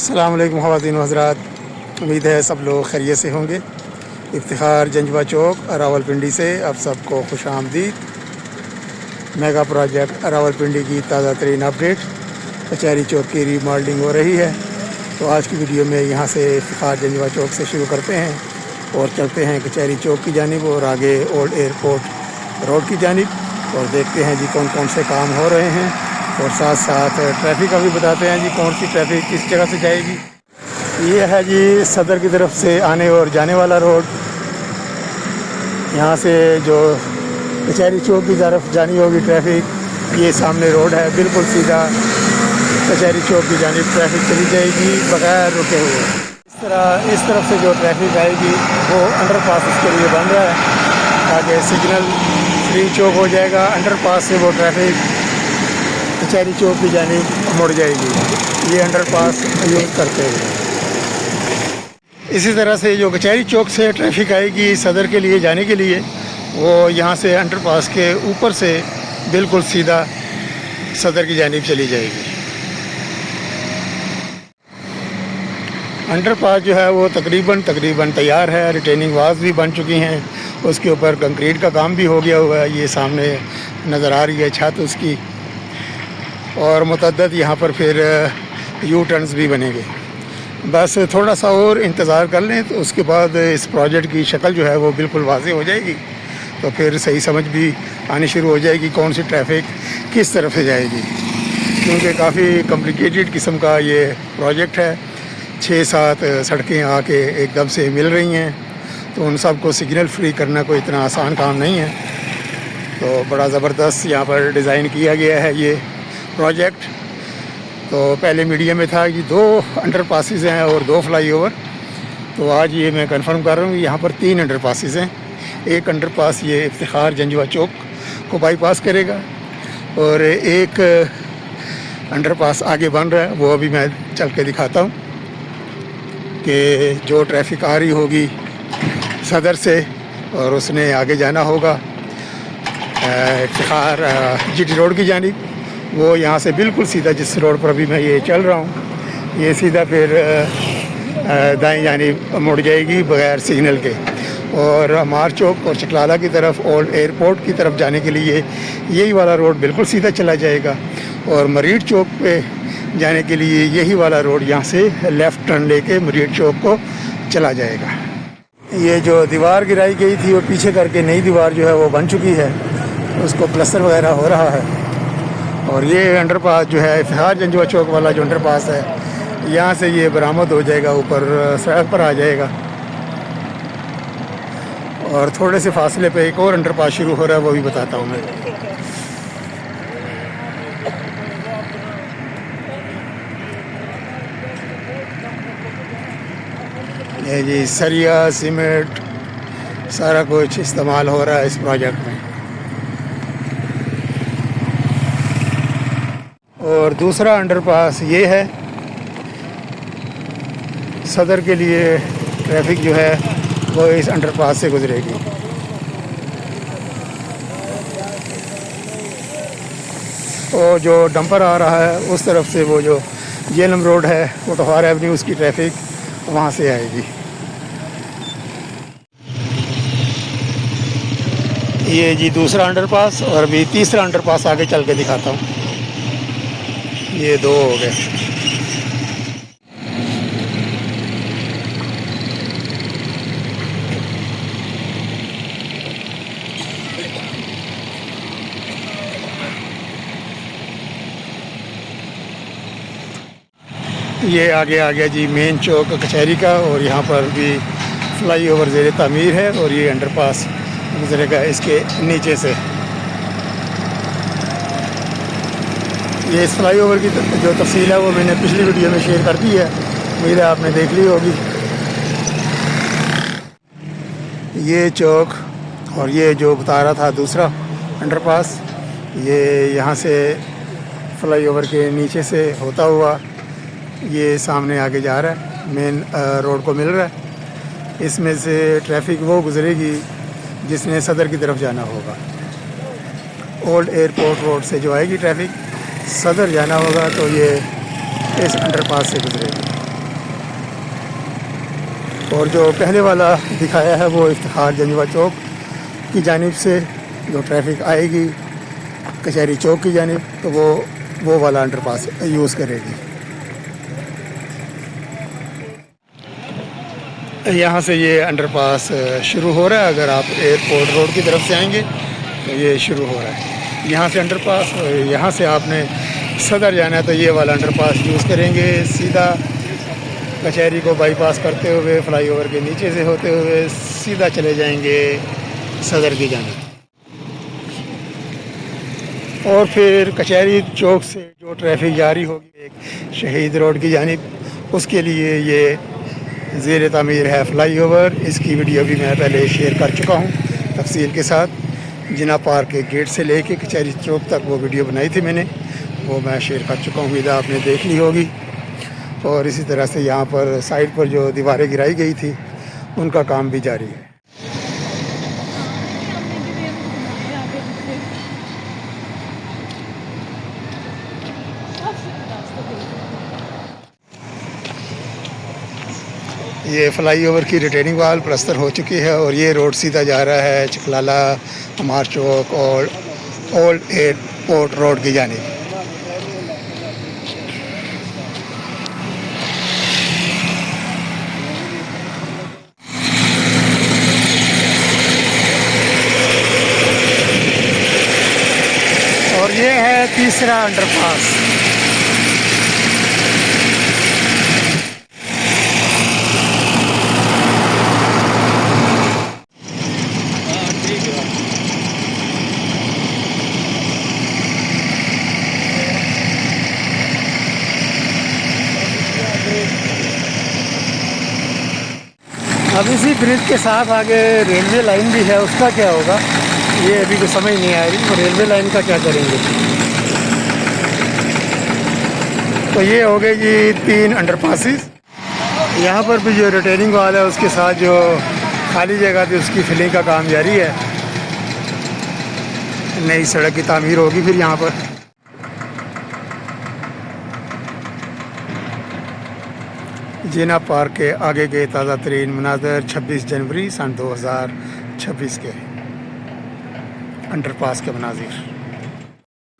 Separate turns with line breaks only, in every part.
अस्सलाम वालेकुम ख़वातीन व हज़रात, उम्मीद है सब लोग खैरियत से होंगे। इफ्तिखार जंजवा चौक रावलपिंडी से आप सबको खुश आमदीद। मेगा प्रोजेक्ट रावलपिंडी की ताज़ा तरीन अपडेट, कचहरी चौक की रीमॉडलिंग हो रही है। तो आज की वीडियो में यहाँ से इफ्तिखार जंजवा चौक से शुरू करते हैं और चलते हैं कचहरी चौक की जानिब और आगे ओल्ड एयरपोर्ट रोड की जानिब, और देखते हैं जी कौन कौन से काम हो रहे हैं, और साथ साथ ट्रैफिक का भी बताते हैं जी कौन सी ट्रैफिक किस जगह से जाएगी। ये है जी सदर की तरफ से आने और जाने वाला रोड। यहाँ से जो कचहरी चौक की तरफ जानी होगी ट्रैफिक, ये सामने रोड है, बिल्कुल सीधा कचहरी चौक की जानिब ट्रैफिक चली जाएगी बगैर रुके हुए। इस तरफ से जो ट्रैफिक आएगी वो अंडरपास इसके लिए बन रहा है, आगे सिग्नल फ्री चौक हो जाएगा। अंडरपास से वो ट्रैफिक कचहरी चौक की जानिब मुड़ जाएगी, ये अंडरपास यूज़ करते हुए। इसी तरह से जो कचहरी चौक से ट्रैफिक आएगी सदर के लिए जाने के लिए, वो यहाँ से अंडरपास के ऊपर से बिल्कुल सीधा सदर की जानिब चली जाएगी। अंडरपास जो है वो तकरीबन तैयार है, रिटेनिंग वाल्स भी बन चुकी हैं, उसके ऊपर कंक्रीट का काम भी हो गया हुआ है। ये सामने नज़र आ रही है छत उसकी, और मुतअद्दिद यहाँ पर फिर यू टर्न्स भी बनेंगे। बस थोड़ा सा और इंतज़ार कर लें तो उसके बाद इस प्रोजेक्ट की शक्ल जो है वो बिल्कुल वाज़ेह हो जाएगी, तो फिर सही समझ भी आनी शुरू हो जाएगी कौन सी ट्रैफिक किस तरफ से जाएगी। क्योंकि काफ़ी कॉम्प्लिकेटेड किस्म का ये प्रोजेक्ट है, 6-7 सड़कें आके एकदम से मिल रही हैं, तो उन सब को सिग्नल फ्री करना कोई इतना आसान काम नहीं है। तो बड़ा ज़बरदस्त यहाँ पर डिज़ाइन किया गया है ये प्रोजेक्ट। तो पहले मीडिया में था कि 2 अंडरपासेस हैं और 2 फ्लाईओवर, तो आज ये मैं कंफर्म कर रहा हूँ यहाँ पर 3 अंडरपासेस हैं। एक अंडरपास ये इफ्तिखार जंजवा चौक को बाईपास करेगा, और एक अंडरपास आगे बन रहा है, वो अभी मैं चल के दिखाता हूँ कि जो ट्रैफिक आ रही होगी सदर से और उसने आगे जाना होगा इफ्तिखार जीटी रोड की जानिब, वो यहाँ से बिल्कुल सीधा जिस रोड पर अभी मैं ये चल रहा हूँ, ये सीधा फिर दाएं जानिब मुड़ जाएगी बग़ैर सिग्नल के। और अमार चौक और चकलाला की तरफ ओल्ड एयरपोर्ट की तरफ जाने के लिए यही वाला रोड बिल्कुल सीधा चला जाएगा, और मरीड चौक पे जाने के लिए यही वाला रोड यहाँ से लेफ़्ट टर्न लेके मरीड चौक को चला जाएगा। ये जो दीवार गिराई गई थी वो पीछे करके नई दीवार जो है वो बन चुकी है, उसको प्लस्तर वगैरह हो रहा है। और ये अंडरपास जो है इफ्तिखार जंजवा चौक वाला जो अंडरपास है, यहाँ से ये बरामद हो जाएगा, ऊपर सड़क पर आ जाएगा। और थोड़े से फासले पे एक और अंडरपास शुरू हो रहा है, वो भी बताता हूँ मैं। ये जी सरिया सीमेंट सारा कुछ इस्तेमाल हो रहा है इस प्रोजेक्ट में। और दूसरा अंडरपास ये है, सदर के लिए ट्रैफिक जो है वो इस अंडरपास से गुजरेगी। और जो डंपर आ रहा है उस तरफ से वो जो जेलम रोड है, कोटवार एवेन्यू, उसकी ट्रैफिक वहाँ से आएगी। ये जी दूसरा अंडरपास, और अभी तीसरा अंडरपास आगे चल के दिखाता हूँ। ये 2 हो गए। ये आगे आ गया जी मेन चौक कचहरी का, और यहाँ पर भी फ्लाईओवर ज़ेरे तामीर है, और ये अंडरपास गुजरेगा इसके नीचे से। ये इस फ्लाईओवर की जो तफसील है वो मैंने पिछली वीडियो में शेयर कर दी है, उम्मीद है आपने देख ली होगी। ये चौक और ये जो बता रहा था दूसरा अंडरपास, ये यहाँ से फ्लाईओवर के नीचे से होता हुआ ये सामने आगे जा रहा है, मेन रोड को मिल रहा है। इसमें से ट्रैफिक वो गुजरेगी जिसने सदर की तरफ जाना होगा। ओल्ड एयरपोर्ट रोड से जो आएगी ट्रैफिक, सदर जाना होगा तो ये इस अंडरपास से गुजरेगी। और जो पहले वाला दिखाया है वो इफ्तिखार जंजवा चौक की जानिब से जो ट्रैफिक आएगी कचहरी चौक की जानिब, तो वो वाला अंडरपास यूज़ करेगी। यहाँ से ये अंडरपास शुरू हो रहा है। अगर आप एयरपोर्ट रोड की तरफ से आएंगे तो ये शुरू हो रहा है यहाँ से अंडरपास। यहाँ से आपने सदर जाना है तो ये वाला अंडरपास यूज़ करेंगे, सीधा कचहरी को बाईपास करते हुए फ्लाईओवर के नीचे से होते हुए सीधा चले जाएंगे सदर की जानिब। और फिर कचहरी चौक से जो ट्रैफिक जारी होगी एक शहीद रोड की जानिब, उसके लिए ये ज़ेर तामीर है फ्लाईओवर। इसकी वीडियो भी मैं पहले शेयर कर चुका हूँ तफसील के साथ। जिना पार्क के गेट से लेके कचहरी चौक तक वो वीडियो बनाई थी मैंने, वो मैं शेयर कर चुका हूँ, उम्मीद आपने देख ली होगी। और इसी तरह से यहाँ पर साइड पर जो दीवारें गिराई गई थी उनका काम भी जारी है। ये फ्लाईओवर की रिटेनिंग वाल प्लस्तर हो चुकी है और ये रोड सीधा जा रहा है चकलाला, हमार चौक और ओल्ड एयरपोर्ट रोड की जानिब। और ये है तीसरा अंडरपास। अब इसी ब्रिज के साथ आगे रेलवे लाइन भी है, उसका क्या होगा ये अभी तो समझ नहीं आ रही। वो रेलवे लाइन का क्या करेंगे। तो ये हो गए जी 3 अंडरपासिस। यहाँ पर भी जो रिटेनिंग वाल है उसके साथ जो खाली जगह थी उसकी फिलिंग का काम जारी है। नई सड़क की तामीर होगी फिर यहाँ पर। जिना पार्क के आगे के ताज़ा तरीन मनाज़र 26 जनवरी सन 2026 के अंडरपास के मनाज़िर।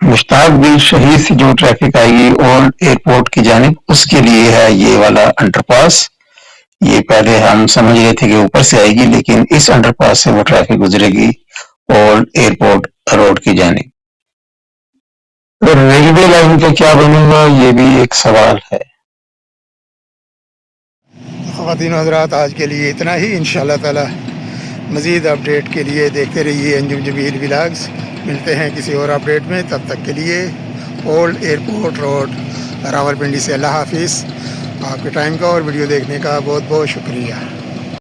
मुश्ताक बिन शहीद से जो ट्रैफिक आएगी ओल्ड एयरपोर्ट की जानिब, उसके लिए है ये वाला अंडरपास। ये पहले हम समझ रहे थे कि ऊपर से आएगी, लेकिन इस अंडरपास से वो ट्रैफिक गुजरेगी ओल्ड एयरपोर्ट रोड की जानिब। तो रेलवे लाइन का क्या बनेगा ये भी एक सवाल है।
ख़वातीन हज़रात, आज के लिए इतना ही। इंशाअल्लाह ताला मज़ीद अपडेट के लिए देखते रहिए अंजुम जमील व्लॉग्स। मिलते हैं किसी और अपडेट में, तब तक के लिए ओल्ड एयरपोर्ट रोड रावलपिंडी से अल्लाह हाफिज़। आपके टाइम का और वीडियो देखने का बहुत बहुत शुक्रिया।